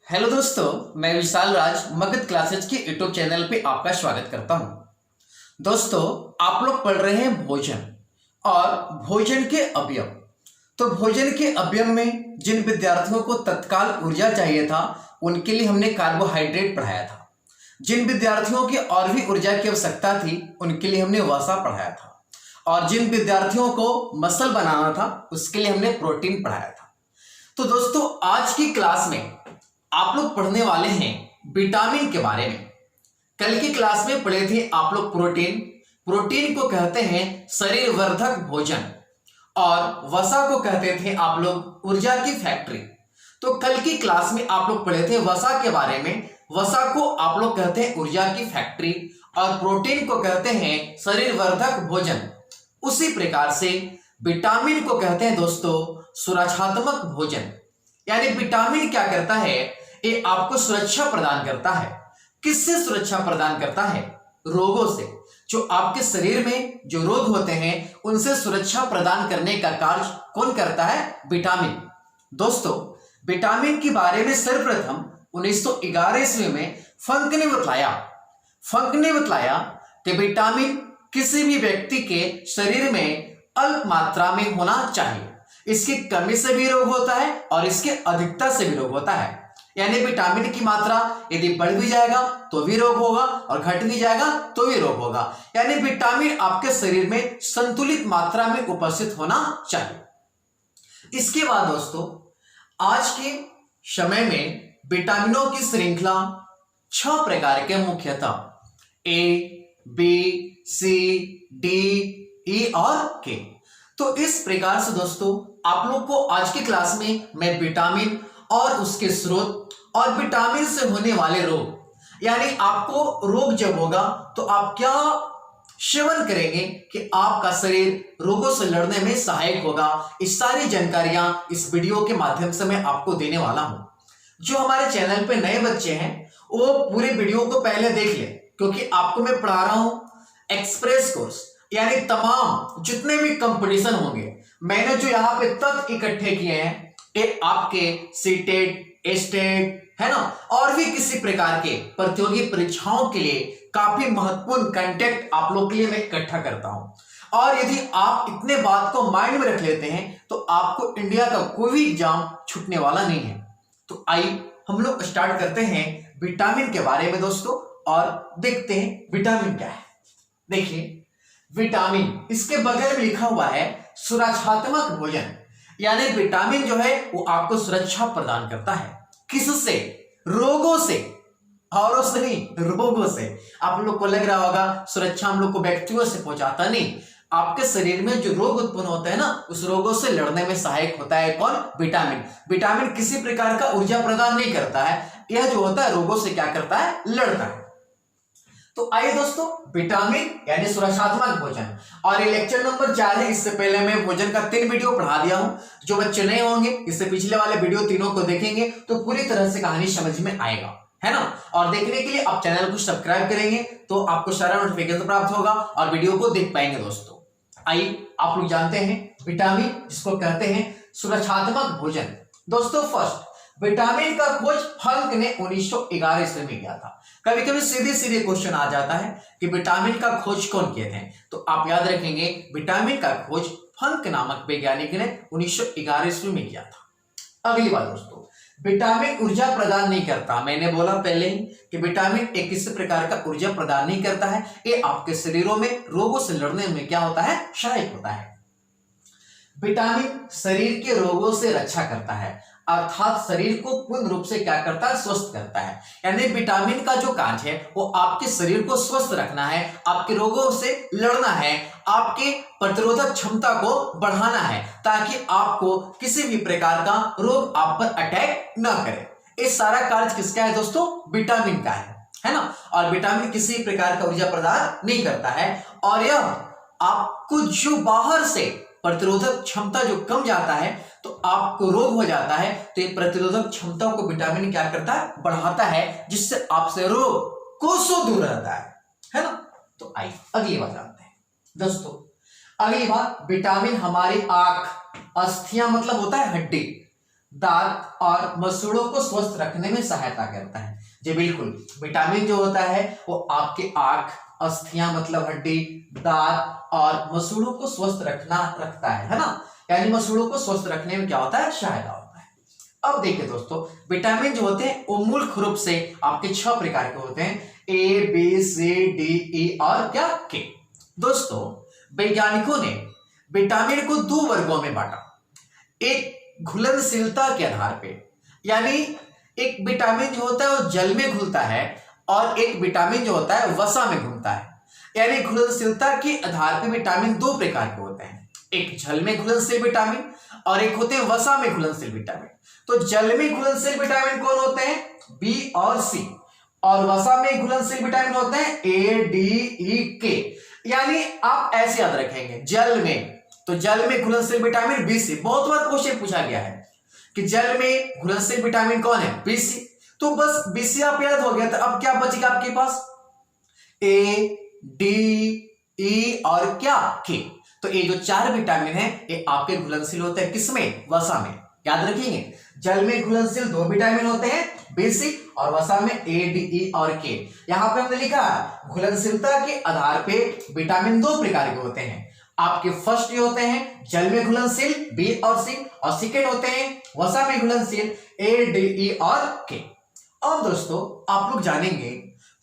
Hello दोस्तों, मैं विशाल राज Magadh classes के यूट्यूब चैनल पे आपका स्वागत करता हूं। दोस्तों, आप लोग पढ़ रहे हैं भोजन और भोजन के अवयव। तो भोजन के अवयव में जिन विद्यार्थियों को तत्काल ऊर्जा चाहिए था उनके लिए हमने कार्बोहाइड्रेट पढ़ाया था। जिन विद्यार्थियों की और भी ऊर्जा की आवश्यकता थी उनके लिए हमने वसा पढ़ाया था, और जिन विद्यार्थियों को मसल बनाना था उसके लिए हमने प्रोटीन पढ़ाया था। तो दोस्तों, आज की क्लास में आप लोग पढ़ने वाले हैं विटामिन के बारे में। कल की क्लास में पढ़े थे आप लोग प्रोटीन। प्रोटीन को कहते हैं शरीर वर्धक भोजन, और वसा को कहते थे आप लोग ऊर्जा की फैक्ट्री। तो कल की क्लास में आप लोग पढ़े थे वसा के बारे में। वसा को आप लोग कहते हैं ऊर्जा की फैक्ट्री, और प्रोटीन को कहते हैं शरीर वर्धक भोजन। उसी प्रकार से विटामिन को कहते हैं दोस्तों सुरक्षात्मक भोजन। यानी विटामिन क्या करता है, ये आपको सुरक्षा प्रदान करता है। किससे सुरक्षा प्रदान करता है? रोगों से। जो आपके शरीर में जो रोग होते हैं उनसे सुरक्षा प्रदान करने का कार्य कौन करता है? विटामिन। दोस्तों, विटामिन के बारे में सर्वप्रथम 1911 ईस्वी में फंक ने बतलाया कि विटामिन किसी भी व्यक्ति के शरीर में अल्प मात्रा में होना चाहिए। इसकी कमी से भी रोग होता है और इसके अधिकता से भी रोग होता है। यानी विटामिन की मात्रा यदि बढ़ भी जाएगा तो भी रोग होगा, और घट भी जाएगा तो भी रोग होगा। यानी विटामिन आपके शरीर में संतुलित मात्रा में उपस्थित होना चाहिए। इसके बाद दोस्तों, आज के समय में विटामिनों की श्रृंखला 6 प्रकार के मुख्यतः ए, बी, सी, डी, ई और के। तो इस प्रकार से दोस्तों आप लोग को आज की क्लास में मैं विटामिन और उसके स्रोत और विटामिन से होने वाले रोग, यानी आपको रोग जब होगा तो आप क्या सेवन करेंगे कि आपका शरीर रोगों से लड़ने में सहायक होगा, इस सारी जानकारियां इस वीडियो के माध्यम से मैं आपको देने वाला हूं। जो हमारे चैनल पे नए बच्चे हैं वो पूरे वीडियो को पहले देख ले, क्योंकि आपको मैं पढ़ा रहा हूं एक्सप्रेस कोर्स। यानी तमाम जितने भी कंपटीशन होंगे, मैंने जो यहाँ पे तथ्य इकट्ठे किए हैं, ये आपके सीटेट, एस्टेट है ना, और भी किसी प्रकार के प्रतियोगी परीक्षाओं के लिए काफी महत्वपूर्ण कंटेंट आप लोग के लिए मैं इकट्ठा करता हूं। और यदि आप इतने बात को माइंड में रख लेते हैं तो आपको इंडिया का कोई भी एग्जाम छूटने वाला नहीं है। तो आइए हम लोग स्टार्ट करते हैं विटामिन के बारे में दोस्तों, और देखते हैं विटामिन क्या है। देखिए, विटामिन इसके बगल में लिखा हुआ है सुरक्षात्मक भोजन। यानी विटामिन जो है वो आपको सुरक्षा प्रदान करता है। किससे? रोगों से। औरों से नहीं, रोगों से। आप लोग को लग रहा होगा सुरक्षा हम लोग को व्यक्तियों से पहुंचाता नहीं, आपके शरीर में जो रोग उत्पन्न होते हैं ना, उस रोगों से लड़ने में सहायक होता है कौन? विटामिन। विटामिन किसी प्रकार का ऊर्जा प्रदान नहीं करता है, यह जो होता है रोगों से क्या करता है? लड़ता है। तो आइए दोस्तों, विटामिन यानी सुरक्षात्मक भोजन, और ये लेक्चर नंबर 4 है। इससे पहले मैं भोजन का 3 वीडियो पढ़ा दिया हूं। जो बच्चे नए होंगे इससे पिछले वाले वीडियो तीनों को देखेंगे तो पूरी तरह से कहानी समझ में आएगा, है ना। और देखने के लिए आप चैनल को सब्सक्राइब करेंगे तो आपको सारा नोटिफिकेशन प्राप्त होगा और वीडियो को देख पाएंगे दोस्तों। आइए, आप लोग जानते हैं विटामिन जिसको कहते हैं सुरक्षात्मक भोजन। दोस्तों, फर्स्ट विटामिन का खोज फंक ने 1911 ईस्वी में किया था। कभी कभी सीधे सीधे क्वेश्चन आ जाता है कि विटामिन का खोज कौन किए थे, तो आप याद रखेंगे विटामिन का खोज फंक नामक वैज्ञानिक ने 1911 ईस्वी में किया था। अगली बात दोस्तों, विटामिन ऊर्जा प्रदान नहीं करता। मैंने बोला पहले ही कि विटामिन एक किसी प्रकार का ऊर्जा प्रदान नहीं करता है, ये आपके शरीरों में रोगों से लड़ने में क्या होता है? सहायक होता है। विटामिन शरीर के रोगों से रक्षा करता है, अर्थात शरीर को पूर्ण रूप से क्या करता है? स्वस्थ करता है। यानी विटामिन का जो कार्य है वो आपके शरीर को स्वस्थ रखना है, आपके रोगों से लड़ना है, आपके प्रतिरोधक क्षमता को बढ़ाना है, ताकि आपको किसी भी प्रकार का रोग आप पर अटैक न करे। ये सारा कार्य किसका है दोस्तों? विटामिन का है ना। और विटामिन किसी प्रकार का ऊर्जा प्रदान नहीं करता है, और यह आपको जो बाहर से प्रतिरोधक क्षमता जो कम जाता है तो आपको रोग हो जाता है, तो ये प्रतिरोधक क्षमता को विटामिन क्या करता है? बढ़ाता है, जिससे आपसे रोग कोसों दूर रहता है ना। तो आइए अगली बात जानते हैं दोस्तों। अगली बात, विटामिन हमारी आंख, अस्थियां मतलब होता है हड्डी, दांत और मसूड़ों को स्वस्थ रखने में सहायता करता है। जी बिल्कुल, विटामिन जो होता है वो आपके आंख, अस्थियां मतलब हड्डी, दांत और मसूड़ों को स्वस्थ रखता है ना, यानी मसूड़ों को स्वस्थ रखने में क्या होता है, सहायता होता है। अब देखिए दोस्तों, विटामिन जो होते हैं वो मुख्य रूप से आपके 6 प्रकार के होते हैं, A B C D E और क्या के। दोस्तों, वैज्ञानिकों ने विटामिन को 2 वर्गों में बांटा, एक घुलनशीलता के आधार पे, यानी एक विटामिन जो होता है वो जल में घुलता है और एक विटामिन जो होता है वसा में घुलता है। यानी घुलनशीलता के आधार पे विटामिन 2 प्रकार के होते हैं, एक जल में घुलनशील विटामिन और एक होते हैं वसा में घुलनशील विटामिन। तो जल में घुलनशील विटामिन कौन होते हैं, बी और सी, और वसा में घुलनशील विटामिन होते हैं ए डी ई के। यानी आप ऐसे याद रखेंगे, जल में, तो जल में घुलनशील विटामिन बी सी। बहुत बार क्वेश्चन पूछा गया है कि जल में घुलनशील विटामिन कौन है, बी सी। तो बस बी सी आप याद हो गया, तो अब क्या बचेगा आपके पास, ए डी ई और क्या के। तो ये जो 4 विटामिन है ये आपके घुलनशील होते हैं, किसमें, वसा में। याद रखेंगे, जल में घुलनशील 2 विटामिन होते हैं, बी सी, और वसा में ए डी ई और के। यहां पे हमने लिखा घुलनशीलता के आधार पे विटामिन 2 प्रकार के होते हैं। आपके फर्स्ट ये होते हैं जल में घुलनशील बी और सी, और सेकेंड होते हैं वसा में घुलनशील ए डी ई और के। अब दोस्तों, आप लोग जानेंगे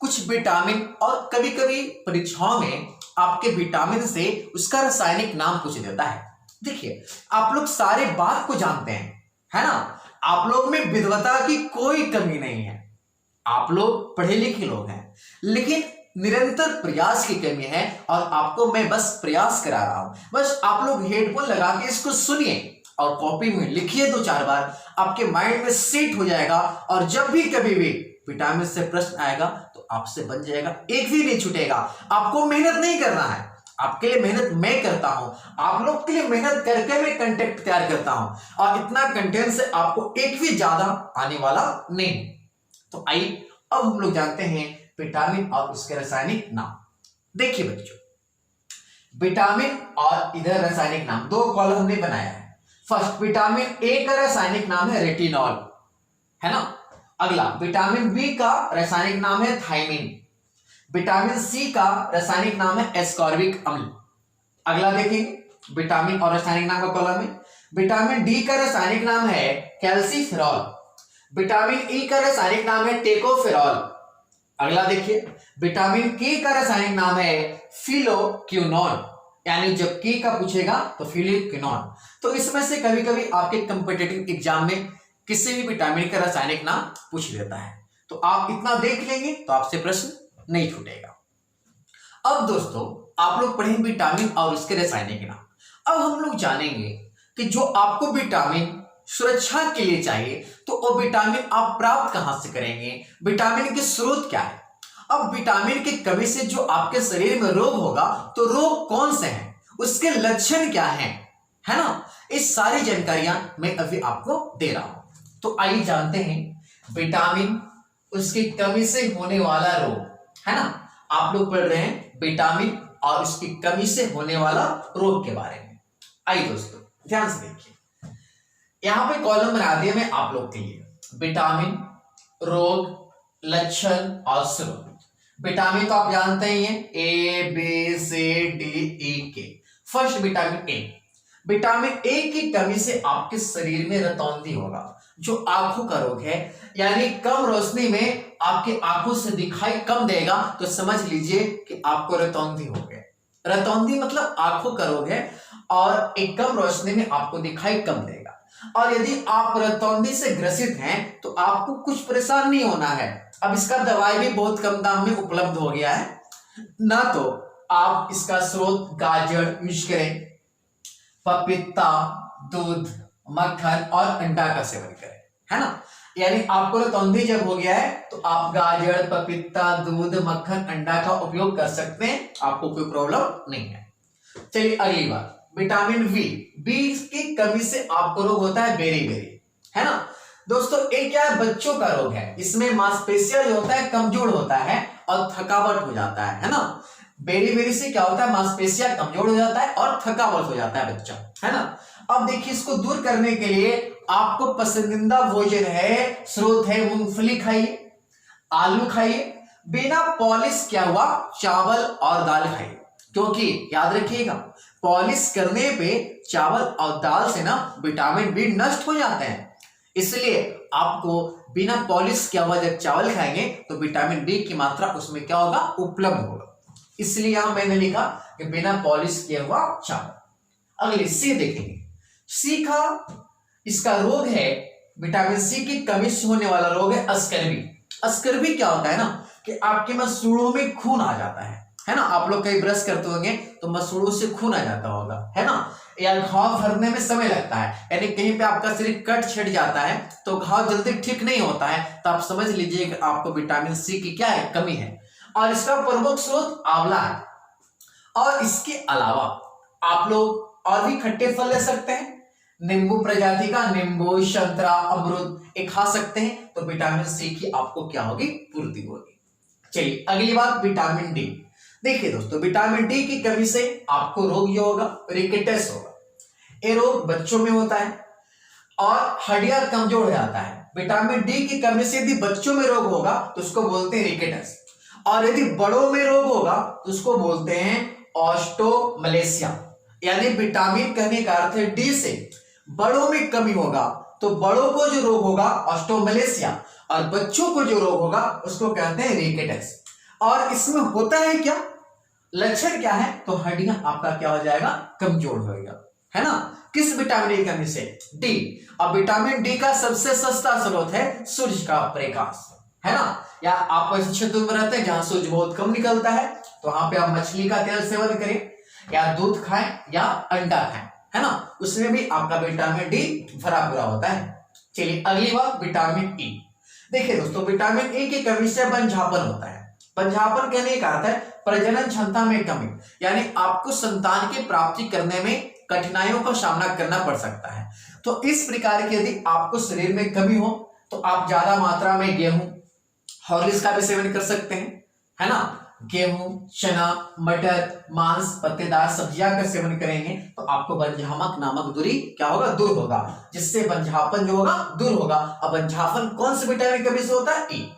कुछ विटामिन, और कभी कभी परीक्षाओं में आपके विटामिन से उसका रासायनिक नाम पूछ देता है। देखिए, आप लोग सारे बात को जानते हैं, है ना, आप लोग में विद्वता की कोई कमी नहीं है, आप लोग पढ़े लिखे लोग हैं, लेकिन निरंतर प्रयास की कमी है। और आपको मैं बस प्रयास करा रहा हूं, बस आप लोग हेडफोन लगा के इसको सुनिए और कॉपी में लिखिए 2-4 बार, आपके माइंड में सेट हो जाएगा। और जब भी कभी भी विटामिन से प्रश्न आएगा तो आपसे बन जाएगा, एक भी नहीं छूटेगा। आपको मेहनत नहीं करना है, आपके लिए मेहनत मैं करता हूं, आप लोग के लिए मेहनत करके मैं कंटेंट तैयार करता हूं, और इतना कंटेंट से आपको एक भी ज्यादा आने वाला नहीं। तो आइए अब हम लोग जानते हैं विटामिन और उसके रासायनिक नाम। देखिए बच्चों, विटामिन और इधर रासायनिक नाम 2 कॉलम हमने बनाया है। फर्स्ट, विटामिन ए का रासायनिक नाम है रेटिनॉल, है ना। अगला, विटामिन बी का रासायनिक नाम है थायमिन। विटामिन सी का रासायनिक नाम है एस्कॉर्बिक अम्ल। अगला देखेंगे, विटामिन और रासायनिक नाम का कॉलम है। विटामिन डी का रासायनिक नाम है कैल्सीफेरॉल। विटामिन ई का रासायनिक नाम है टेकोफेरॉल। अगला देखिए, विटामिन के का रासायनिक नाम है फिलोक्विनोन, यानी जब के का पूछेगा तो फिलोक्विनोन। तो इसमें से कभी कभी आपके कंपिटिटिव एग्जाम में किसी भी विटामिन का रासायनिक नाम पूछ देता है, तो आप इतना देख लेंगे तो आपसे प्रश्न नहीं छूटेगा। अब दोस्तों, आप लोग पढ़ेंगे विटामिन और उसके रासायनिक नाम। अब हम लोग जानेंगे कि जो आपको विटामिन सुरक्षा के लिए चाहिए, तो वो विटामिन आप प्राप्त कहां से करेंगे, विटामिन के स्रोत क्या है। अब विटामिन की कमी से जो आपके शरीर में रोग होगा, तो रोग कौन से हैं, उसके लक्षण क्या हैं, है ना, इस सारी जानकारियां मैं अभी आपको दे रहा हूं। तो आइए जानते हैं विटामिन, उसकी कमी से होने वाला रोग, है ना। आप लोग पढ़ रहे हैं विटामिन और उसकी कमी से होने वाला रोग के बारे में। आइए दोस्तों, ध्यान से देखिए, यहां पे कॉलम बना दिया मैं आप लोग के लिए, विटामिन, रोग, लक्षण और स्रोत। विटामिन तो आप जानते ही हैं, A B C D E के। First, vitamin A. Vitamin A की कमी से आपके शरीर में रतौंधी होगा, जो आंखों का रोग है, यानी कम रोशनी में आपकी आंखों से दिखाई कम देगा, तो समझ लीजिए कि आपको रतौंधी हो गया। रतौंधी मतलब आंखों का रोग है, और एक कम रोशनी में आपको दिखाई कम देगा। और यदि आप रतौंधी से ग्रसित हैं तो आपको कुछ परेशान नहीं होना है। अब इसका दवाई भी बहुत कम दाम में उपलब्ध हो गया है ना, तो आप इसका स्रोत गाजर यूज करें, पपीता, दूध, मक्खन और अंडा का सेवन करें, है ना। यानी आपको रतौंधी जब हो गया है तो आप गाजर, पपीता, दूध, मक्खन, अंडा का उपयोग कर सकते हैं, आपको कोई प्रॉब्लम नहीं है। चलिए अगली बात, विटामिन बी। बी की कमी से आपको रोग होता है बेरी, है ना दोस्तों। एक क्या है, बच्चों का रोग है, इसमें मांसपेशियां जो होता है कमजोर होता है और थकावट हो जाता है ना। बेरी से क्या होता है, मांसपेशियां कमजोर हो जाता है और थकावट हो जाता है बच्चा, है ना। अब देखिए, इसको दूर करने के लिए आपको पसंदीदा भोजन है, स्रोत है मूंगफली खाइए, आलू खाइए, बिना पॉलिश किया हुआ चावल और दाल खाइए। क्योंकि याद रखिएगा, पॉलिश करने पे चावल और दाल से ना विटामिन बी नष्ट हो जाते हैं, इसलिए आपको बिना पॉलिश किया हुआ जब चावल खाएंगे तो विटामिन बी की मात्रा उसमें क्या होगा, उपलब्ध होगा। इसलिए यहां मैंने लिखा कि बिना पॉलिश किया हुआ चावल। अगले सी देखेंगे। सी का इसका रोग है, विटामिन सी की कमी से होने वाला रोग है अस्कर्वी। अस्कर्वी क्या होता है ना कि आपके मसूड़ों में खून आ जाता है ना। आप लोग कहीं ब्रश करते होंगे तो मसूड़ों से खून आ जाता होगा, है ना। या घाव भरने में समय लगता है, यानी कहीं पे आपका शरीर कट छिड़ जाता है तो घाव जल्दी ठीक नहीं होता है, तो आप समझ लीजिए कि आपको विटामिन सी की क्या है, कमी है। और इसका प्रमुख स्रोत आंवला है। और इसके अलावा आप लोग और भी खट्टे फल ले सकते हैं, नींबू प्रजाति का, नींबू, संतरा, अमरूद ये खा सकते हैं, तो विटामिन सी की आपको क्या होगी, पूर्ति होगी। चलिए अगली बात, विटामिन डी। देखिए दोस्तों, विटामिन डी की कमी से आपको रोग ये होगा, रिकेटस होगा। ये रोग बच्चों में होता है और हड्डियां कमजोर हो जाता है। विटामिन डी की कमी से यदि बच्चों में रोग होगा तो उसको बोलते हैं रिकेटस, और यदि बड़ों में रोग होगा तो उसको बोलते हैं ऑस्टोमलेशिया। यानी विटामिन कहने का अर्थ है डी से बड़ों में कमी होगा तो बड़ों को जो रोग होगा ऑस्टोमलेशिया, और बच्चों को जो रोग होगा उसको कहते हैं रिकेटस। और इसमें होता है क्या, लक्षण क्या है, तो हड्डियां आपका क्या हो जाएगा, कमजोर होगा, है ना। किस विटामिन डी की कमी से, डी। अब विटामिन डी का सबसे सस्ता स्रोत है सूर्य का प्रकाश, है ना। या आप ऐसे क्षेत्र में रहते हैं जहां सूर्य बहुत कम निकलता है तो वहां पे आप मछली का तेल सेवन करें, या दूध खाएं, या अंडा खाएं, है ना। उसमें भी आपका विटामिन डी भरा पूरा होता है। चलिए अगली बात, विटामिन ई। देखिए दोस्तों, विटामिन ई की कमी से बंझापन होता है। बंझापन कहने का अर्थ है प्रजनन क्षमता में कमी, यानी आपको संतान की प्राप्ति करने में कठिनाइयों का सामना करना पड़ सकता है। तो इस प्रकार की यदि आपको शरीर में कमी हो तो आप ज्यादा मात्रा में गेहूं, हॉर्लिक्स का भी सेवन कर सकते हैं, है ना। गेहूं, चना, मटर, मांस, पत्तेदार सब्जियां का सेवन करेंगे तो आपको बंझापन नामक दूरी क्या होगा, दूर होगा, जिससे बंझापन जो होगा दूर होगा। अब बंझापन कौन से विटामिन की कमी से होता है, ई।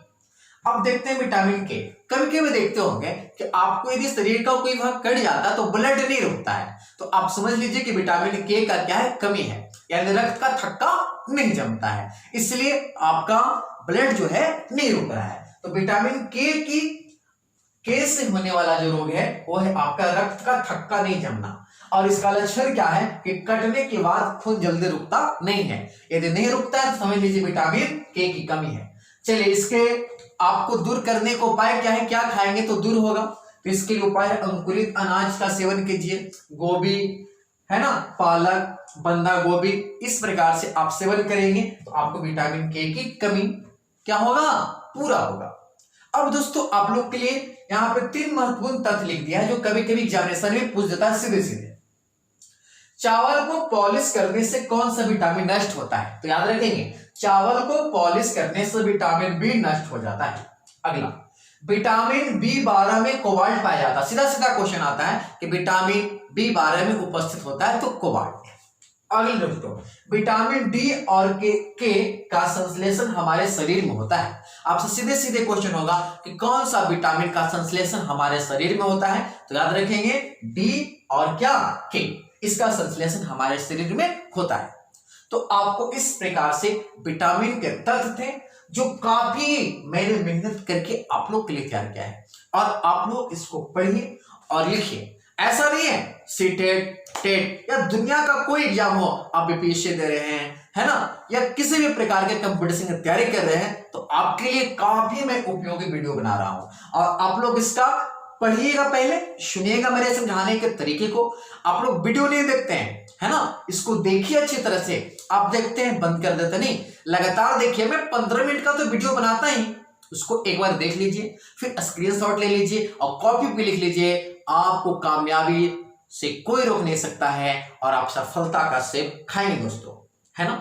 अब देखते हैं विटामिन के। कभी कभी देखते होंगे कि आपको यदि शरीर का कोई भाग कट जाता है तो ब्लड नहीं रुकता है, तो आप समझ लीजिए कि विटामिन के का क्या है, कमी है, यानी रक्त का थक्का नहीं जमता है, इसलिए आपका ब्लड जो है नहीं रुक रहा है। तो विटामिन के से होने वाला जो रोग है वो है आपका रक्त का थक्का नहीं जमना। और इसका लक्षण क्या है कि कटने के बाद खून जल्दी रुकता नहीं है। यदि नहीं रुकता है तो समझ लीजिए विटामिन के की कमी है। चलिए इसके आपको दूर करने को उपाय क्या है, क्या खाएंगे तो दूर होगा, तो इसके लिए उपाय है अंकुरित अनाज का सेवन कीजिए, गोभी, है ना, पालक, बंधा गोभी, इस प्रकार से आप सेवन करेंगे तो आपको विटामिन के की कमी क्या होगा, पूरा होगा। अब दोस्तों आप लोग के लिए यहां पे 3 महत्वपूर्ण तथ्य लिख दिया है जो कभी कभी एग्जामिनेशन में पूछ देता है सीधे सीधे। चावल को पॉलिश करने से कौन सा विटामिन नष्ट होता है, तो याद रखेंगे चावल को पॉलिश करने से विटामिन बी नष्ट हो जाता है। अगला, विटामिन बी12 में कोबाल्ट पाया जाता है। सीधा सीधा क्वेश्चन आता है कि विटामिन बी12 में उपस्थित होता है तो कोबाल्ट। अगले दोस्तों, विटामिन डी और के का संश्लेषण हमारे शरीर में होता है। आपसे सीधे सीधे क्वेश्चन होगा कि कौन सा विटामिन का संश्लेषण हमारे शरीर में होता है, तो याद रखेंगे डी और क्या, के, इसका संश्लेषण हमारे शरीर में होता है। तो आपको इस प्रकार से विटामिन के तत्व थे जो काफी मैंने मेहनत करके आप लोग के लिए तैयार किया है, और आप लोग इसको पढ़िए और लिखिए। ऐसा नहीं है सीटेट, टेट या दुनिया का कोई एग्जाम हो, आप बीपीएससी दे रहे हैं, है ना, या किसी भी प्रकार के कंपटीशन की तैयारी कर रहे हैं, तो आपके लिए काफी मैं उपयोगी वीडियो बना रहा हूं। और आप लोग इसका पढ़िएगा, पहले सुनिएगा मेरे समझाने के तरीके को। आप लोग वीडियो नहीं देखते हैं, है ना, इसको देखिए अच्छी तरह से। आप देखते हैं बंद कर देते नहीं, लगातार देखिए। मैं 15 मिनट का तो वीडियो बनाता ही, उसको एक बार देख लीजिए, फिर स्क्रीनशॉट ले लीजिए और कॉपी पे लिख लीजिए। आपको कामयाबी से कोई रोक नहीं सकता है और आप सफलता का सेब खाएंगे दोस्तों, है ना।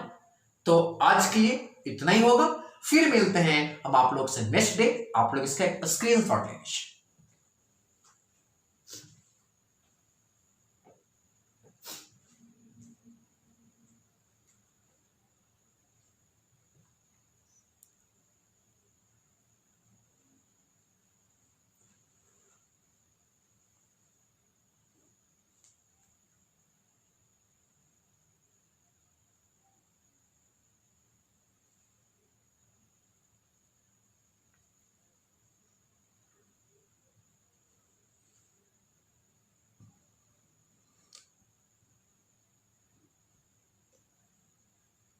तो आज के लिए इतना ही होगा, फिर मिलते हैं हम आप लोग से नेक्स्ट डे। आप लोग इसका स्क्रीनशॉट ले लीजिए।